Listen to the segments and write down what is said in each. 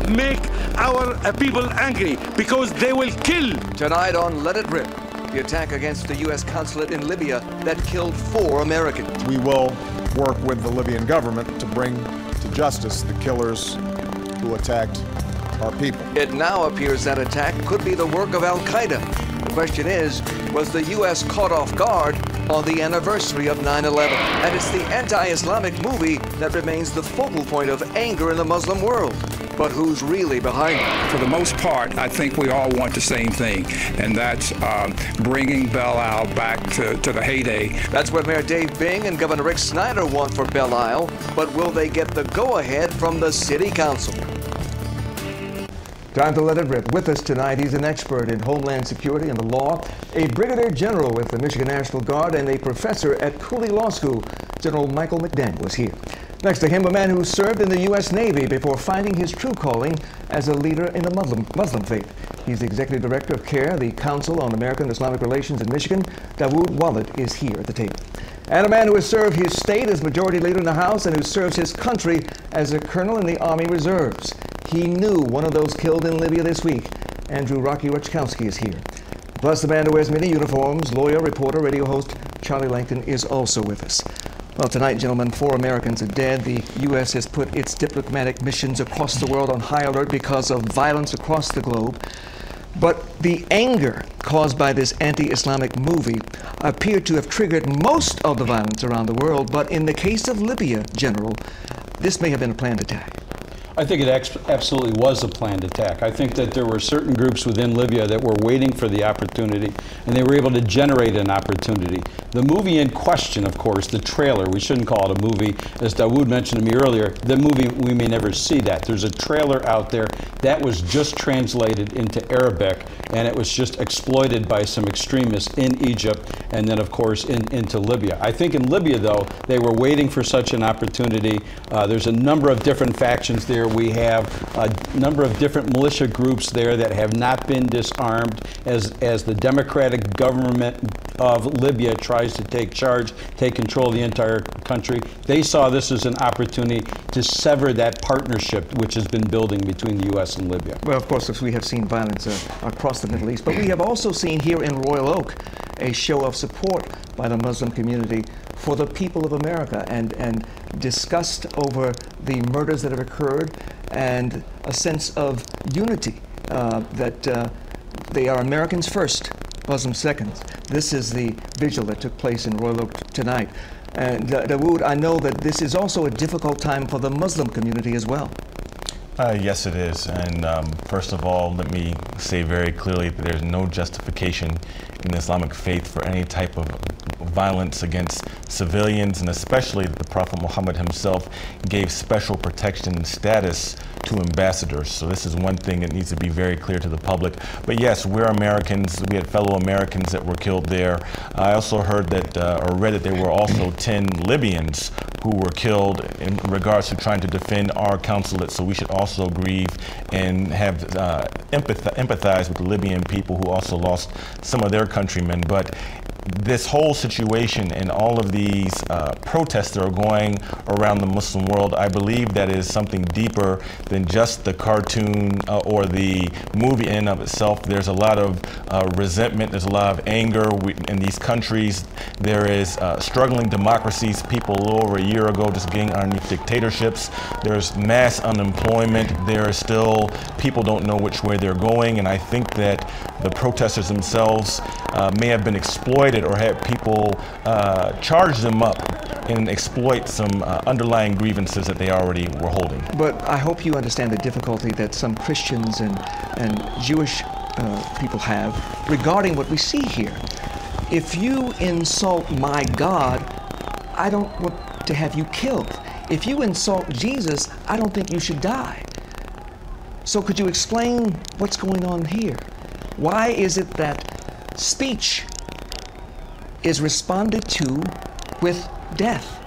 make our people angry, because they will kill. Tonight on Let It Rip, the attack against the U.S. Consulate in Libya that killed 4 Americans. We will work with the Libyan government to bring to justice the killers who attacked our people. It now appears that attack could be the work of Al-Qaeda. The question is, was the U.S. caught off guard on the anniversary of 9/11? And it's the anti-Islamic movie that remains the focal point of anger in the Muslim world. But who's really behind it? For the most part, I think we all want the same thing, and that's bringing Belle Isle back to the heyday. That's what Mayor Dave Bing and Governor Rick Snyder want for Belle Isle, but will they get the go-ahead from the City Council? Time to let it rip. With us tonight, he's an expert in Homeland Security and the law, a Brigadier General with the Michigan National Guard, and a professor at Cooley Law School. General Michael McDaniel is here. Next to him, a man who served in the U.S. Navy before finding his true calling as a leader in the Muslim faith. He's the Executive Director of CAIR, the Council on American-Islamic Relations in Michigan. Dawood Walid is here at the table. And a man who has served his state as Majority Leader in the House and who serves his country as a Colonel in the Army Reserves. He knew one of those killed in Libya this week. Andrew Rocky Ruchkowski is here. Plus, the man who wears many uniforms, lawyer, reporter, radio host Charlie Langton is also with us. Well, tonight, gentlemen, 4 Americans are dead. The U.S. has put its diplomatic missions across the world on high alert because of violence across the globe. But the anger caused by this anti-Islamic movie appeared to have triggered most of the violence around the world. But in the case of Libya, General, this may have been a planned attack. I think it absolutely was a planned attack. I think that there were certain groups within Libya that were waiting for the opportunity, and they were able to generate an opportunity. The movie in question, of course, the trailer, we shouldn't call it a movie. As Dawood mentioned to me earlier, the movie, we may never see that. There's a trailer out there that was just translated into Arabic, and it was just exploited by some extremists in Egypt, and then, of course, into Libya. I think in Libya, though, they were waiting for such an opportunity. There's a number of different factions there. We have a number of different militia groups there that have not been disarmed as the democratic government of Libya tries to take charge, take control of the entire country. They saw this as an opportunity to sever that partnership which has been building between the U.S. and Libya. Well, of course, we have seen violence across the Middle East, but we have also seen here in Royal Oak a show of support by the Muslim community for the people of America, and disgust over the murders that have occurred, and a sense of unity that they are Americans first, Muslims second. This is the vigil that took place in Royal Oak tonight. And Dawood, I know that this is also a difficult time for the Muslim community as well. Yes, it is. And first of all, let me say very clearly that there's no justification in the Islamic faith for any type of violence against civilians, and especially the Prophet Muhammad himself gave special protection and status to ambassadors. So this is one thing that needs to be very clear to the public. But yes, we're Americans. We had fellow Americans that were killed there. I also heard that, or read that there were also 10 Libyans who were killed in regards to trying to defend our consulate. So we should also grieve and have empathize with the Libyan people who also lost some of their countrymen. But this whole situation and all of these protests that are going around the Muslim world, I believe that is something deeper than just the cartoon or the movie in and of itself. There's a lot of resentment, there's a lot of anger in these countries. There is struggling democracies, people a little over a year ago just getting underneath dictatorships. There's mass unemployment. There are still people don't know which way they're going, and I think that the protesters themselves may have been exploited or had people charge them up and exploit some underlying grievances that they already were holding. But I hope you understand the difficulty that some Christians and Jewish people have regarding what we see here. If you insult my God, I don't want to have you killed. If you insult Jesus, I don't think you should die. So could you explain what's going on here? Why is it that speech is responded to with death?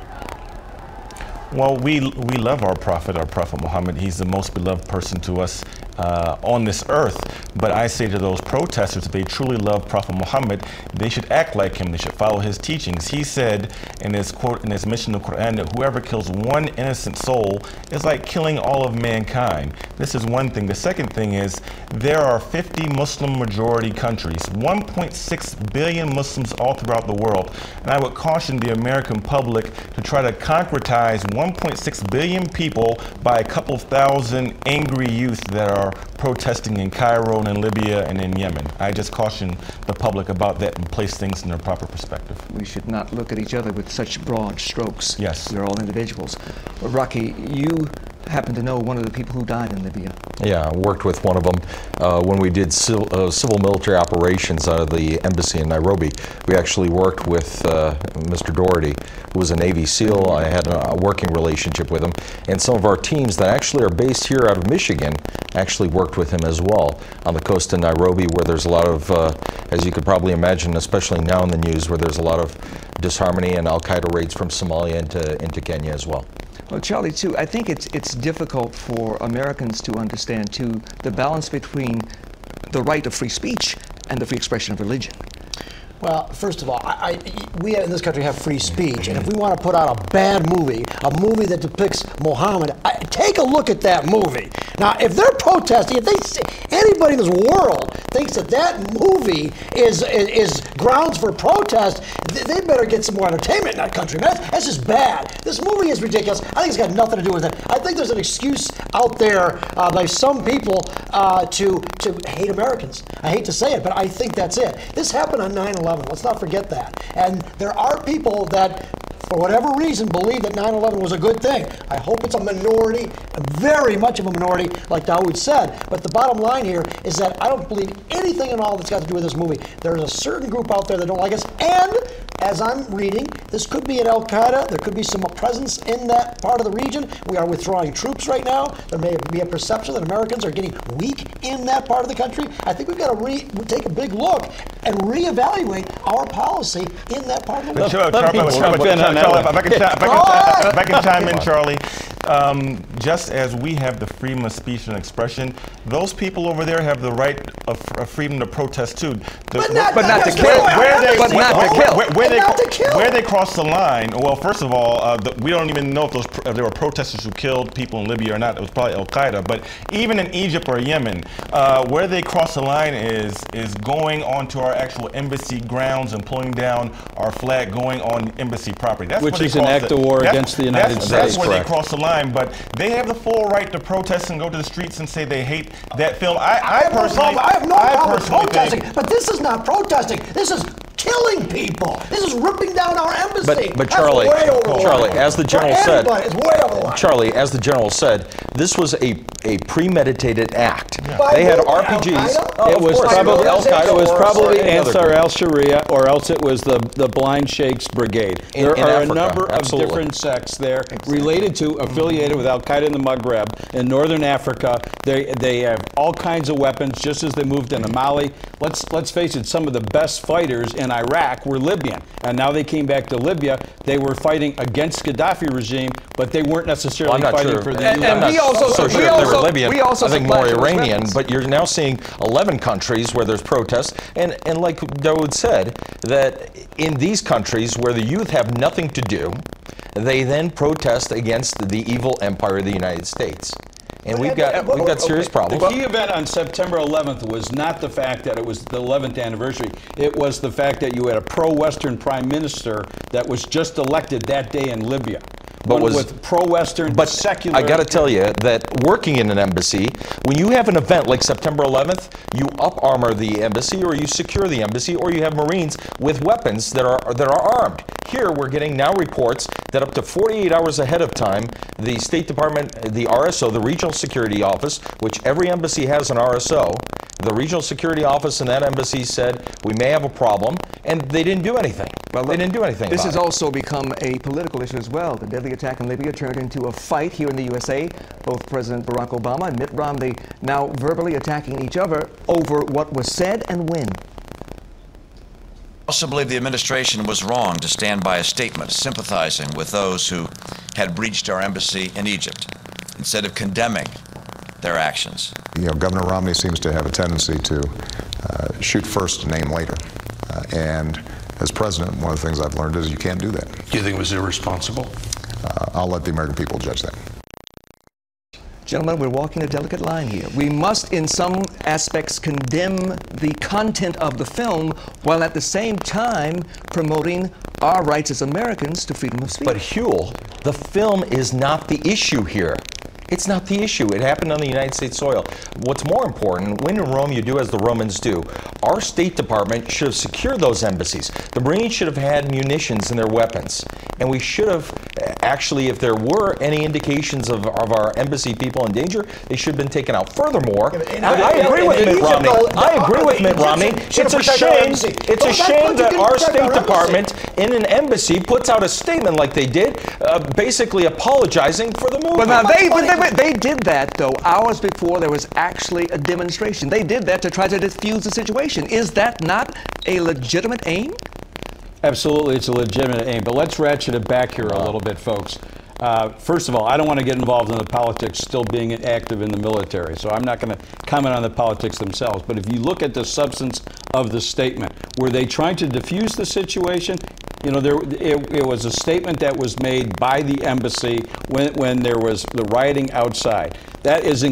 Well, we love our Prophet Muhammad. He's the most beloved person to us, on this earth. But I say to those protesters, if they truly love Prophet Muhammad, they should act like him. They should follow his teachings. He said in his quote, in his mission of the Quran, that whoever kills one innocent soul is like killing all of mankind. This is one thing. The second thing is there are 50 Muslim majority countries, 1.6 billion Muslims all throughout the world. And I would caution the American public to try to concretize 1.6 billion people by a couple thousand angry youth that are protesting in Cairo and in Libya and in Yemen. I just caution the public about that and place things in their proper perspective. We should not look at each other with such broad strokes. Yes. We're all individuals. But Rocky, you happen to know one of the people who died in Libya. Yeah, I worked with one of them when we did civil military operations out of the embassy in Nairobi. We actually worked with Mr. Doherty, who was a Navy SEAL. I had a working relationship with him. And some of our teams that actually are based here out of Michigan actually worked with him as well on the coast of Nairobi, where there's a lot of, as you could probably imagine, especially now in the news, where there's a lot of disharmony and Al-Qaeda raids from Somalia into Kenya as well. Well, Charlie, too, I think it's difficult for Americans to understand, too, the balance between the right of free speech and the free expression of religion. Well, first of all, we in this country have free speech, and if we want to put out a bad movie, a movie that depicts Muhammad, take a look at that movie. Now, if they're protesting, if anybody in this world thinks that that movie is grounds for protest, they better get some more entertainment in that country. That's just bad. This movie is ridiculous. I think it's got nothing to do with it. I think there's an excuse out there by some people to hate Americans. I hate to say it, but I think that's it. This happened on 9/11. Let's not forget that. And there are people that, for whatever reason, believe that 9/11 was a good thing. I hope it's a minority, very much of a minority, like Dawood said. But the bottom line here is that I don't believe anything at all that's got to do with this movie. There's a certain group out there that don't like us. And as I'm reading, this could be an Al-Qaeda. There could be some presence in that part of the region. We are withdrawing troops right now. There may be a perception that Americans are getting weak in that part of the country. I think we've got to take a big look and reevaluate our policy in that part of the world. If I can chime in, Charlie. Just as we have the freedom of speech and expression, those people over there have the right of freedom to protest too. But not to kill. Where they cross the line, well, first of all, we don't even know if there were protesters who killed people in Libya or not. It was probably Al-Qaeda. But even in Egypt or Yemen, where they cross the line is going onto our actual embassy grounds and pulling down our flag, going on embassy property. That's which is an act of war against the United States. That's where they cross the line. But they have the full right to protest and go to the streets and say they hate that film. I have no problem with protesting, but this is not protesting. This is killing people. This is ripping down our embassy. But Charlie, as the general said, it's way over the line. Charlie, as the general said, this was a premeditated act. Yeah. They had RPGs. It was probably Al-Qaeda. It was probably Ansar al-Sharia, or else it was the Blind Sheikhs Brigade. There are a number of different sects there related to, affiliated with Al-Qaeda in the Maghreb. In northern Africa, they have all kinds of weapons, just as they moved into Mali. Let's face it, some of the best fighters in Iraq were Libyan, and now they came back to Libya. They were fighting against Gaddafi regime, but they weren't necessarily fighting for the U.S. And we also they were Libyan. I think more Iranian. But you're now seeing 11 countries where there's protests, and like Dawood said, that in these countries where the youth have nothing to do, they then protest against the evil empire of the United States. And we've got serious problems. The key event on September 11th was not the fact that it was the 11th anniversary. It was the fact that you had a pro-Western prime minister that was just elected that day in Libya. But with pro-Western, secular. I got to tell you that working in an embassy, when you have an event like September 11th, you up-armor the embassy, or you secure the embassy, or you have Marines with weapons that are armed. Here, we're getting now reports that up to 48 hours ahead of time, the State Department, the RSO, the Regional Security Office, which every embassy has an RSO, the Regional Security Office in that embassy said, we may have a problem, and they didn't do anything. Well, they didn't do anything This has also become a political issue as well. The deadly attack in Libya turned into a fight here in the USA. Both President Barack Obama and Mitt Romney now verbally attacking each other over what was said and when. I also believe the administration was wrong to stand by a statement sympathizing with those who had breached our embassy in Egypt, instead of condemning their actions. You know, Governor Romney seems to have a tendency to shoot first, name later. And as president, one of the things I've learned is you can't do that. Do you think it was irresponsible? I'll let the American people judge that. Gentlemen, we're walking a delicate line here. We must, in some aspects, condemn the content of the film while at the same time promoting our rights as Americans to freedom of speech. But Huell, the film is not the issue here. It's not the issue. It happened on the United States soil. What's more important, when in Rome, you do as the Romans do. Our State Department should have secured those embassies. The Marines should have had munitions in their weapons. And we should have, actually, if there were any indications of our embassy people in danger, they should have been taken out. Furthermore, I agree with Mitt Romney. I agree with Mitt Romney. It's a shame that our State Department in an embassy puts out a statement like they did, basically apologizing for the movie. But now they did that, though, hours before there was actually a demonstration. They did that to try to defuse the situation. Is that not a legitimate aim? Absolutely, it's a legitimate aim. But let's ratchet it back here a little bit, folks. First of all, I don't want to get involved in the politics still being active in the military, so I'm not going to comment on the politics themselves. But if you look at the substance of the statement, were they trying to diffuse the situation? You know, it was a statement that was made by the embassy when there was the rioting outside. That was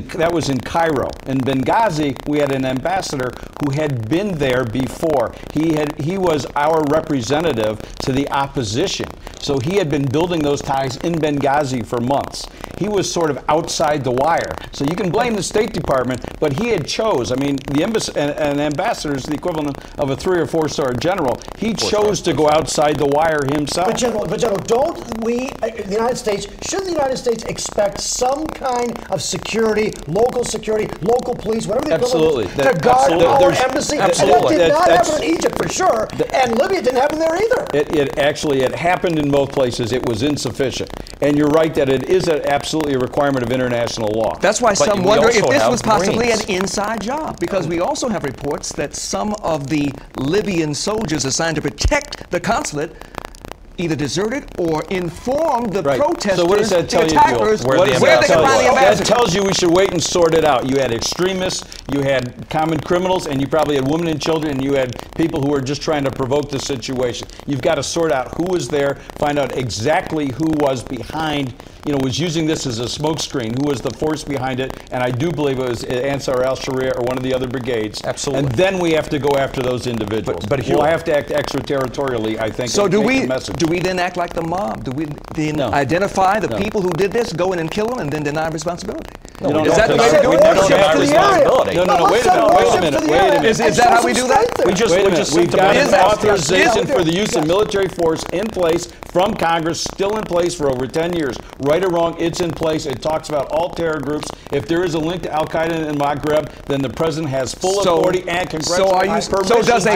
in Cairo. In Benghazi, we had an ambassador who had been there before. He was our representative to the opposition. So he had been building those ties in Benghazi for months. He was sort of outside the wire. So you can blame the State Department, but he had chose. I mean, the an ambassador is the equivalent of a 3- or 4-star general. He chose to go outside the wire himself. But General, don't we, the United States, should the United States expect some kind of security, local police, whatever the equivalent is, to guard our embassy? Absolutely. And that did not happen in Egypt for sure, and Libya didn't happen there either. It happened in both places. It was insufficient. And you're right that it is absolutely a requirement of international law. That's why some wonder if this was possibly an inside job, because we also have reports that some of the Libyan soldiers assigned to protect the consulate either deserted or informed the protesters, so what does that tell the attackers, where they could find the ambassador. That tells you we should wait and sort it out. You had extremists, you had common criminals, and you probably had women and children, and you had people who were just trying to provoke the situation. You've got to sort out who was there, find out exactly who was behind, was using this as a smokescreen, who was the force behind it, and I do believe it was Ansar al-Sharia or one of the other brigades. Absolutely. And then we have to go after those individuals. But we'll have to act extraterritorially, I think. So do we then act like the mob? Do we then identify the people who did this, go in and kill them, and then deny responsibility? Is that the way to do it? Wait a minute. Is that how we do that? We've got an authorization for the use of military force in place from Congress, still in place for over 10 years. Right or wrong, it's in place. It talks about all terror groups. If there is a link to Al-Qaeda in Maghreb, then the president has full authority and congressional permission. So does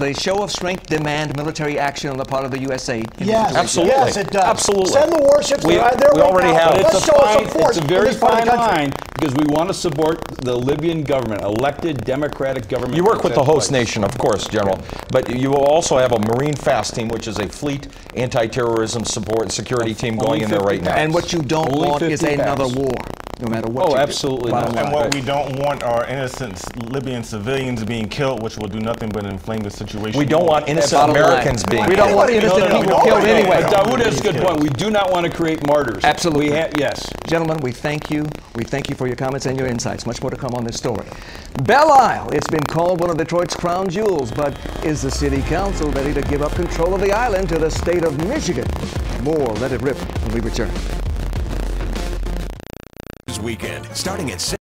a show of strength demand military action on the part of the USA? Yes, absolutely. Yes, it does. Absolutely. Send the warships. We already have. It's a very fine line because we want to support the Libyan government, elected democratic government. You work with the host nation, of course, General, but you will also have a Marine FAST team, which is a fleet anti-terrorism support security team going in there right now. And what you don't want is another war, no matter what. Oh, absolutely not. And what we don't want are innocent Libyan civilians being killed, which will do nothing but inflame the situation. We don't want innocent Americans being killed. We don't want innocent people killed anyway. Dawood has a good point. We do not want to create martyrs. Absolutely. Yes. Gentlemen, we thank you. We thank you for your comments and your insights. Much more to come on this story. Belle Isle, it's been called one of Detroit's crown jewels, but is the city council ready to give up control of the island to the state of Michigan? More Let It Rip when we return. Weekend, starting at 6.